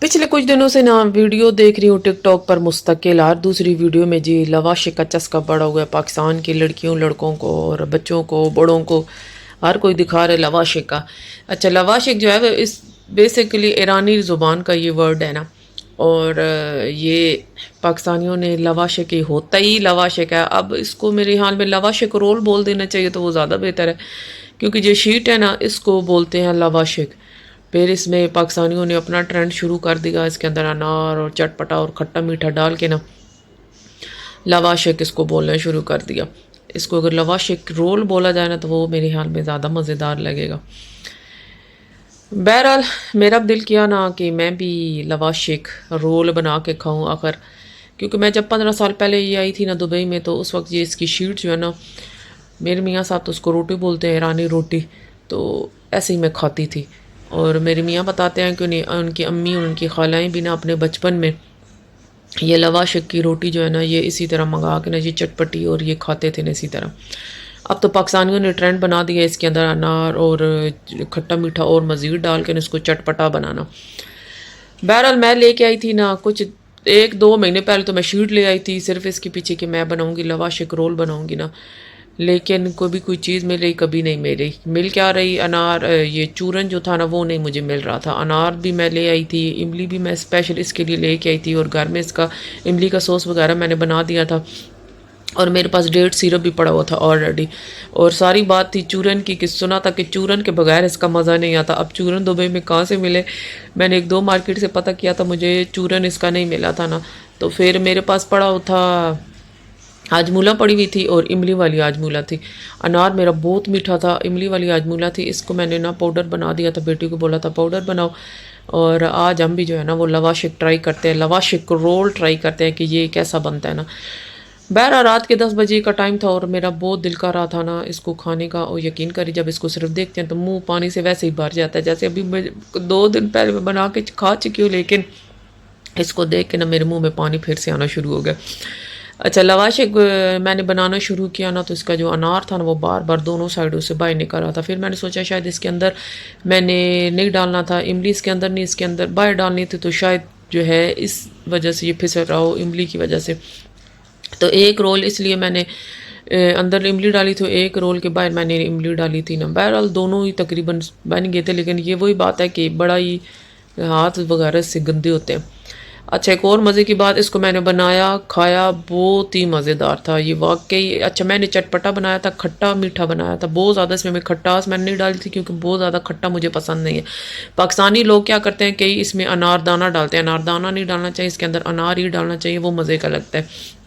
पिछले कुछ दिनों से ना वीडियो देख रही हूँ टिकटॉक पर मुस्तकिल। हर दूसरी वीडियो में जी लवाशिक का चस्का पड़ा हुआ है पाकिस्तान की लड़कियों लड़कों को और बच्चों को बड़ों को। हर कोई दिखा रहे लवाशिक का। अच्छा, लवाशिक जो है वो इस बेसिकली ईरानी ज़ुबान का ये वर्ड है ना। और ये पाकिस्तानियों ने लवाशिक ही होता ही लवाशिक है। अब इसको मेरे ख्याल में लवाशिक रोल बोल देना चाहिए तो वो ज़्यादा बेहतर है, क्योंकि जो शीट है ना इसको बोलते हैं लवाशिक। फिर इसमें पाकिस्तानियों ने अपना ट्रेंड शुरू कर दिया, इसके अंदर अनार और चटपटा और खट्टा मीठा डाल के ना लवाशिक इसको बोलना शुरू कर दिया। इसको अगर लवाशिक रोल बोला जाए ना तो वो मेरे ख्याल में ज़्यादा मज़ेदार लगेगा। बहरहाल मेरा दिल किया ना कि मैं भी लवाशिक रोल बना के खाऊं आखिर, क्योंकि मैं जब 15 साल पहले ये आई थी ना दुबई में, तो उस वक्त ये इसकी शीट जो है ना, मेरे मियाँ साहब तो उसको रोटी बोलते हैं, ईरानी रोटी। तो ऐसे ही मैं खाती थी। और मेरे मियाँ बताते हैं कि उनकी अम्मी और उनकी खालाएँ भी ना अपने बचपन में ये लवाशिक की रोटी जो है ना ये इसी तरह मंगा के ना ये चटपटी और ये खाते थे ना इसी तरह। अब तो पाकिस्तानियों ने ट्रेंड बना दिया इसके अंदर अनार और खट्टा मीठा और मज़ीद डाल के इसको चटपटा बनाना। बहरहाल मैं लेके आई थी ना कुछ 1-2 महीने पहले, तो मैं शीट ले आई थी सिर्फ इसके पीछे कि मैं बनाऊंगी लवाशिक रोल बनाऊंगी ना। लेकिन कभी कोई चीज़ मिल रही कभी नहीं मिल रही। मिल क्या रही, अनार ये चूरन जो था ना वो नहीं मुझे मिल रहा था। अनार भी मैं ले आई थी, इमली भी मैं स्पेशल इसके लिए लेके आई थी, और घर में इसका इमली का सॉस वगैरह मैंने बना दिया था। और मेरे पास डेट सिरप भी पड़ा हुआ था ऑलरेडी। और सारी बात थी चूरन की, कि सुना था कि चूरन के बगैर इसका मज़ा नहीं आता। अब चूरन दुबई में कहाँ से मिले? मैंने 1-2 मार्केट से पता किया था, मुझे चूरन इसका नहीं मिला था ना। तो फिर मेरे पास पड़ा हुआ था आजमूला पड़ी हुई थी, और इमली वाली आजमूला थी। अनार मेरा बहुत मीठा था, इमली वाली आजमूला थी। इसको मैंने ना पाउडर बना दिया था, बेटी को बोला था पाउडर बनाओ। और आज हम भी जो है ना वो लवाशिक ट्राई करते हैं, लवाशिक रोल ट्राई करते हैं कि ये कैसा बनता है ना। बहरहाल रात के 10 बजे का टाइम था और मेरा बहुत दिल कर रहा था ना इसको खाने का। और यकीन करिए जब इसको सिर्फ देखते हैं तो मुंह पानी से वैसे ही भर जाता है, जैसे अभी मैं 2 दिन पहले मैं बना के खा चुकी हूँ, लेकिन इसको देख के ना मेरे मुंह में पानी फिर से आना शुरू हो गया। अच्छा, लवाशिक मैंने बनाना शुरू किया ना तो इसका जो अनार था ना वो बार बार दोनों साइडों से बाहर निकल रहा था। फिर मैंने सोचा शायद इसके अंदर मैंने नहीं डालना था इमली, इसके अंदर नहीं इसके अंदर बाहर डालनी थी, तो शायद जो है इस वजह से ये फिसल रहा हो इमली की वजह से। तो एक रोल इसलिए मैंने अंदर इमली डाली, तो एक रोल के बाहर मैंने इमली डाली थी ना। बहरहाल दोनों ही तकरीबन बन गए थे, लेकिन ये वही बात है कि बड़ा ही हाथ वगैरह से गंदे होते हैं। अच्छा, एक और मज़े की बात, इसको मैंने बनाया खाया, बहुत ही मज़ेदार था ये वाकई। अच्छा, मैंने चटपटा बनाया था, खट्टा मीठा बनाया था, बहुत ज़्यादा इसमें मैं खट्टास मैंने नहीं डाली थी, क्योंकि बहुत ज़्यादा खट्टा मुझे पसंद नहीं है। पाकिस्तानी लोग क्या करते हैं कि इसमें अनारदाना डालते हैं, अनारदाना नहीं डालना चाहिए, इसके अंदर अनार ही डालना चाहिए, वो मज़े का लगता है।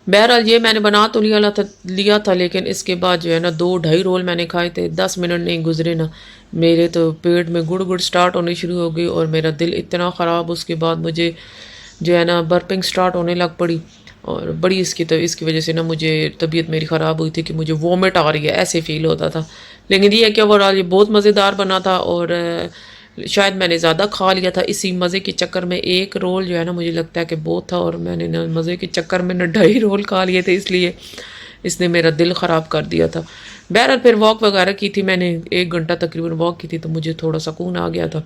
बहरहाल ये मैंने बना तो लिया था, लेकिन इसके बाद जो है ना 2-2.5 रोल मैंने खाए थे। 10 मिनट नहीं गुजरे ना मेरे तो पेट में गुड़ गुड़ स्टार्ट होनी शुरू हो गई, और मेरा दिल इतना ख़राब। उसके बाद मुझे जो है ना बर्पिंग स्टार्ट होने लग पड़ी, और बड़ी इसकी वजह से ना मुझे तबीयत मेरी ख़राब हुई थी कि मुझे वॉमिट आ रही है ऐसे फील होता था। लेकिन ये है कि ओवरऑल ये बहुत मज़ेदार बना था, और शायद मैंने ज़्यादा खा लिया था इसी मज़े के चक्कर में। एक रोल जो है ना मुझे लगता है कि बहुत था, और मैंने ना मज़े के चक्कर में ना 2.5 रोल खा लिए थे, इसलिए इसने मेरा दिल ख़राब कर दिया था। बहरहाल फिर वॉक वगैरह की थी मैंने, 1 घंटा तकरीबन वॉक की थी, तो मुझे थोड़ा सुकून आ गया था।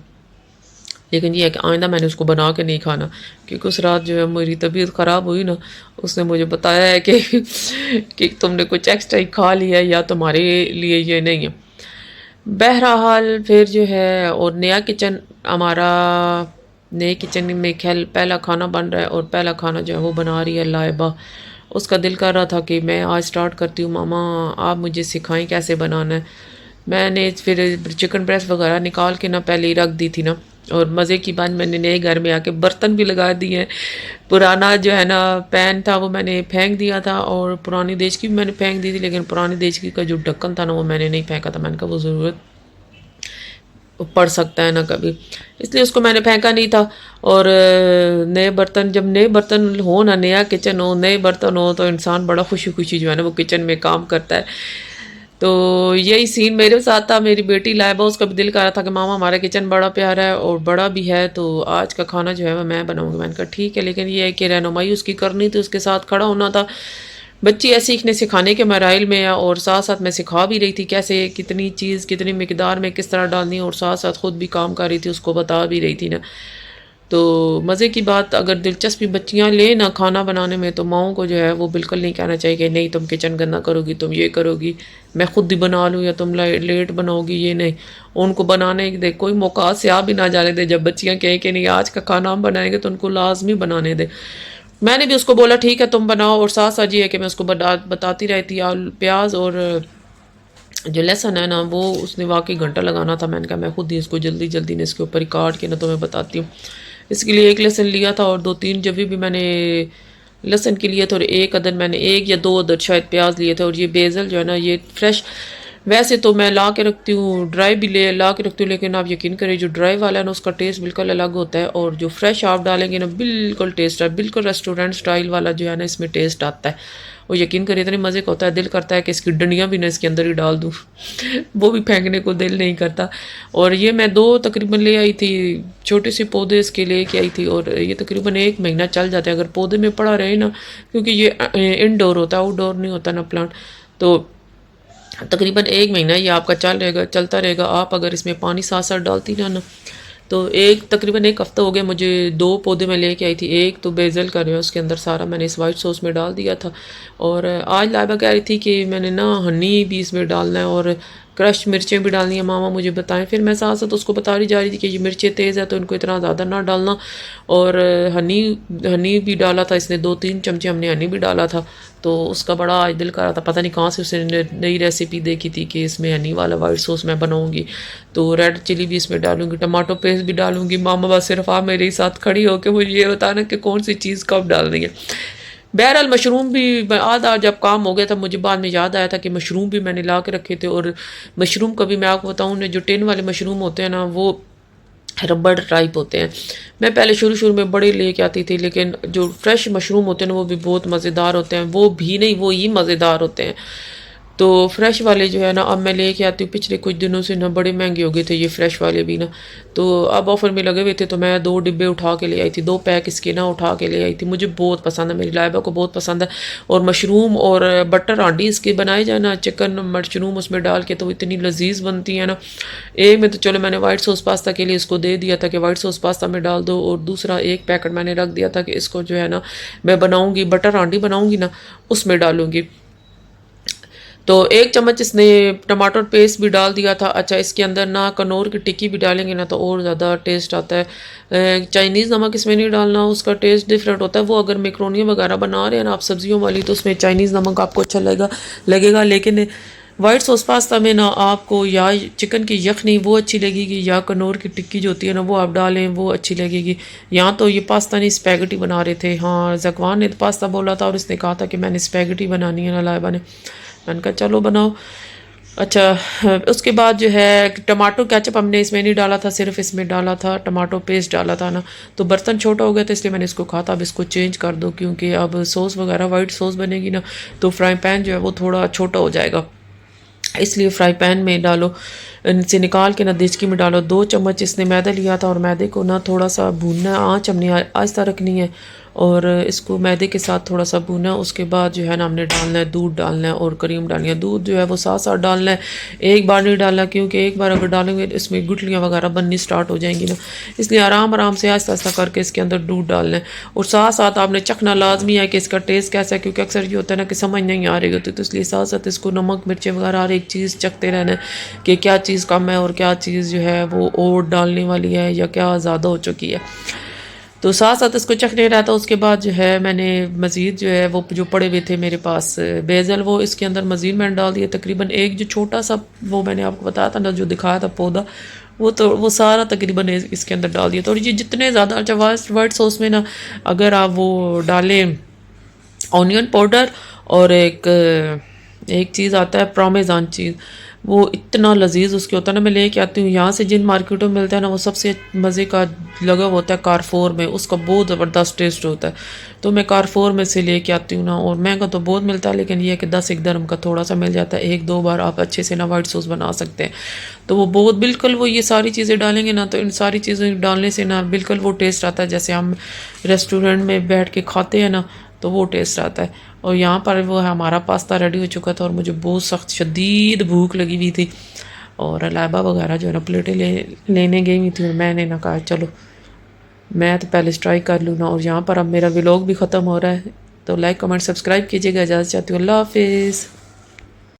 लेकिन ये है कि आइंदा मैंने उसको बना के नहीं खाना, क्योंकि उस रात जो है मेरी तबीयत ख़राब हुई ना, उसने मुझे बताया है कि तुमने कुछ एक्स्ट्रा ही खा लिया है या तुम्हारे लिए ये नहीं है। बहरहाल फिर जो है, और नया किचन हमारा, नए किचन में ख्याल पहला खाना बन रहा है, और पहला खाना जो है वो बना रही है लाइबा। उसका दिल कर रहा था कि मैं आज स्टार्ट करती हूँ, मामा आप मुझे सिखाएं कैसे बनाना है। मैंने फिर चिकन ब्रेस्ट वगैरह निकाल के ना पहले ही रख दी थी ना, और मज़े की बात मैंने नए घर में आके बर्तन भी लगा दिए हैं। पुराना जो है ना पैन था वो मैंने फेंक दिया था, और पुरानी देचकी भी मैंने फेंक दी थी, लेकिन पुरानी देचकी का जो ढक्कन था ना वो मैंने नहीं फेंका था। मैंने कहा वो ज़रूरत पड़ सकता है ना कभी, इसलिए उसको मैंने फेंका नहीं था। और नए बर्तन, जब नए बर्तन हो ना, नया किचन हो, नए बर्तन हो, तो इंसान बड़ा खुशी खुशी जो है ना वो किचन में काम करता है। तो यही सीन मेरे साथ था। मेरी बेटी लाइबा, उसका भी दिल कर रहा था कि मामा हमारा किचन बड़ा प्यारा है और बड़ा भी है, तो आज का खाना जो है वो मैं बनाऊंगी। मैंने कहा ठीक है, लेकिन ये है कि रहनुमाई उसकी करनी थी, उसके साथ खड़ा होना था। बच्ची ऐसे सीखने सिखाने के मराइल में है, और साथ साथ मैं सिखा भी रही थी कैसे कितनी चीज़ कितनी मिकदार में किस तरह डालनी है, और साथ साथ खुद भी काम कर रही थी, उसको बता भी रही थी ना। तो मज़े की बात, अगर दिलचस्पी बच्चियां ले ना खाना बनाने में, तो माओं को जो है वो बिल्कुल नहीं कहना चाहिए कि नहीं तुम किचन गंदा करोगी, तुम ये करोगी, मैं खुद ही बना लूँ, या तुम लेट बनाओगी। ये नहीं, उनको बनाने दे, कोई मौका से आ भी ना जाने दे। जब बच्चियां कहें कि नहीं आज का खाना हम बनाएंगे, तो उनको लाजमी बनाने दे। मैंने भी उसको बोला ठीक है तुम बनाओ, और साथ साथ ये है कि मैं उसको बताती रहती, प्याज और जो लहसुन है ना, वो उसने वाकई घंटा लगाना था। मैंने कहा मैं खुद ही इसको जल्दी जल्दी ने इसके ऊपर ही काट के ना तुम्हें बताती हूँ। इसके लिए एक लहसुन लिया था, और 2-3 जब भी मैंने लहसुन के लिए थे, और एक अदर मैंने, 1 या 2 अदर शायद प्याज लिए थे। और ये बेसल जो है ना, ये फ्रेश, वैसे तो मैं ला के रखती हूँ, ड्राई भी ला के रखती हूँ, लेकिन आप यकीन करें जो ड्राई वाला है ना, उसका टेस्ट बिल्कुल अलग होता है, और जो फ्रेश आप डालेंगे ना, बिल्कुल टेस्ट है, बिल्कुल रेस्टोरेंट स्टाइल वाला जो है ना, इसमें टेस्ट आता है। और यकीन करें इतने मज़े का होता है, दिल करता है कि इसकी डंडियाँ भी ना इसके अंदर ही डाल दूँ वो भी फेंकने को दिल नहीं करता। और ये मैं 2 तकरीबन ले आई थी, छोटे से पौधे इसके लेके आई थी, और ये तकरीबन 1 महीना चल जाता है अगर पौधे में पड़ा रहे ना, क्योंकि ये इनडोर होता है, आउटडोर नहीं होता ना प्लांट। तो तकरीबन 1 महीना ये आपका चलता रहेगा। आप अगर इसमें पानी साथ साथ डालती रहना, तो तकरीबन 1 हफ्ता हो गया मुझे। 2 पौधे मैं लेके आई थी, एक तो बेजल का जो है उसके अंदर सारा मैंने इस वाइट सॉस में डाल दिया था। और आज लाइबा कह रही थी कि मैंने ना हनी भी इसमें डालना है, और क्रश मिर्चें भी डालनी है, मामा मुझे बताएं। फिर मैं साथ साथ उसको बता रही जा रही थी कि ये मिर्चें तेज़ है तो इनको इतना ज़्यादा ना डालना। और हनी हनी भी डाला था इसने, 2-3 चमचे हमने हनी भी डाला था। तो उसका बड़ा आज दिल कर रहा था, पता नहीं कहाँ से उसने नई रेसिपी देखी थी कि इसमें हनी वाला वाइट सॉस मैं बनाऊंगी। तो रेड चिली भी इसमें डालूंगी, टमाटो पेस्ट भी डालूंगी। मामा बस सिर्फ आप मेरे साथ खड़ी होकर मुझे ये बताना कि कौन सी चीज़ कब डालनी है। बहरहाल मशरूम भी आधा जब काम हो गया था, मुझे बाद में याद आया था कि मशरूम भी मैंने ला के रखे थे। और मशरूम का भी मैं आपको बताऊँ, जो टिन वाले मशरूम होते हैं ना, वो रबड़ टाइप होते हैं। मैं पहले शुरू शुरू में बड़े लेके आती थी, लेकिन जो फ्रेश मशरूम होते हैं ना, वो भी बहुत मज़ेदार होते हैं। वो भी नहीं, वो ही मज़ेदार होते हैं। तो फ्रेश वाले जो है ना, अब मैं लेके आती हूँ। पिछले कुछ दिनों से ना बड़े महंगे हो गए थे ये फ्रेश वाले भी ना, तो अब ऑफ़र में लगे हुए थे, तो मैं 2 डिब्बे उठा के ले आई थी, 2 पैक इसके ना उठा के ले आई थी। मुझे बहुत पसंद है, मेरी लाइबा को बहुत पसंद है। और मशरूम और बटर हांडी इसके बनाए जाए ना, चिकन मशरूम उसमें डाल के, तो इतनी लजीज बनती है ना। एक में तो चलो मैंने वाइट सॉस पास्ता के लिए इसको दे दिया था कि वाइट सॉस पास्ता में डाल दो, और दूसरा 1 पैकेट मैंने रख दिया था कि इसको जो है ना, मैं बनाऊँगी बटर हांडी बनाऊँगी ना, उसमें डालूँगी। तो 1 चम्मच इसने टमाटर पेस्ट भी डाल दिया था। अच्छा, इसके अंदर ना कनौर की टिक्की भी डालेंगे ना, तो और ज़्यादा टेस्ट आता है। चाइनीज़ नमक इसमें नहीं डालना, उसका टेस्ट डिफरेंट होता है। वो अगर मैक्रोनी वगैरह बना रहे हैं ना आप सब्जियों वाली, तो उसमें चाइनीज़ नमक आपको अच्छा लगेगा। लेकिन वाइट सॉस पास्ता में ना आपको या चिकन की यखनी वो अच्छी लगेगी, या कनौर की टिक्की जो होती है ना, वो आप डालें, वो अच्छी लगेगी। यहाँ तो ये पास्ता नहीं, स्पैगेटी बना रहे थे। हाँ, जकवान ने तो पास्ता बोला था, और इसने कहा था कि मैंने स्पैगेटी बनानी है ना लाइबा ने। मैंने कहा चलो बनाओ। अच्छा, उसके बाद जो है टमाटो केचप हमने इसमें नहीं डाला था, सिर्फ इसमें डाला था टमाटो पेस्ट डाला था ना। तो बर्तन छोटा हो गया था, इसलिए मैंने इसको कहा था अब इसको चेंज कर दो, क्योंकि अब सॉस वगैरह वाइट सॉस बनेगी ना, तो फ्राई पैन जो है वो थोड़ा छोटा हो जाएगा, इसलिए फ्राई पैन में डालो, इनसे निकाल के ना देचकी में डालो। 2 चम्मच इसने मैदा लिया था, और मैदे को ना थोड़ा सा भूनना, आँच हमने आहिस्ता रखनी है, और इसको मैदे के साथ थोड़ा सा भूना। उसके बाद जो है ना हमने डालना है दूध, डालना है और क्रीम डालनी है। दूध जो है वो साथ साथ डालना है, एक बार नहीं डालना, क्योंकि एक बार अगर डालेंगे इसमें गुठलियाँ वगैरह बननी स्टार्ट हो जाएंगी ना, इसलिए आराम आराम से आहिस्ता आहिस्ता करके इसके अंदर दूध डालना है। और साथ साथ आपने चखना लाजमी है कि इसका टेस्ट कैसा है, क्योंकि अक्सर ये होता है ना कि समझ नहीं आ रही होती, तो इसलिए साथ साथ इसको नमक मिर्चें वगैरह हर एक चीज़ चखते रहना है कि क्या चीज़ कम है और क्या चीज़ जो है वो और डालने वाली है या क्या ज़्यादा हो चुकी है। तो साथ साथ इसको चखने रहा था। उसके बाद जो है मैंने मज़ीद जो है वो जो पड़े हुए थे मेरे पास बेजल, वो इसके अंदर मज़ीद मैंने डाल दिया। तकरीबन एक जो छोटा सा वो मैंने आपको बताया था ना, जो दिखाया था पौधा, वो सारा तकरीबन इसके अंदर डाल दिया था। और ये जितने ज़्यादा, अच्छा वाइट सॉस में ना अगर आप वो डालें ऑनियन पाउडर, और एक चीज़ आता है पार्मेजान चीज़, वो इतना लजीज उसके होता है ना। मैं लेके आती हूँ यहाँ से, जिन मार्केटों में मिलता है ना, वो सबसे मज़े का लगा होता है कारफोर में, उसका बहुत ज़बरदस्त टेस्ट होता है। तो मैं कारफोर में से लेके आती हूँ ना, और महंगा तो बहुत मिलता है, लेकिन ये है कि 10-1 दरम का थोड़ा सा मिल जाता है। 1-2 बार आप अच्छे से ना वाइट सॉस बना सकते हैं। तो वो बहुत बिल्कुल वो ये सारी चीज़ें डालेंगे ना, तो इन सारी चीज़ें डालने से ना बिल्कुल वो टेस्ट आता है जैसे हम रेस्टोरेंट में बैठ के खाते हैं ना, तो वो टेस्ट आता है। और यहाँ पर वो हमारा पास्ता रेडी हो चुका था, और मुझे बहुत सख्त शदीद भूख लगी हुई थी, और लाइबा वगैरह जो है ना प्लेटें लेने गई हुई थी, और मैंने ना कहा चलो मैं तो पहले ट्राई कर लूँ ना। और यहाँ पर अब मेरा व्लॉग भी ख़त्म हो रहा है, तो लाइक कमेंट सब्सक्राइब कीजिएगा। इजाज़त चाहती हूँ, अल्लाह हाफिज़।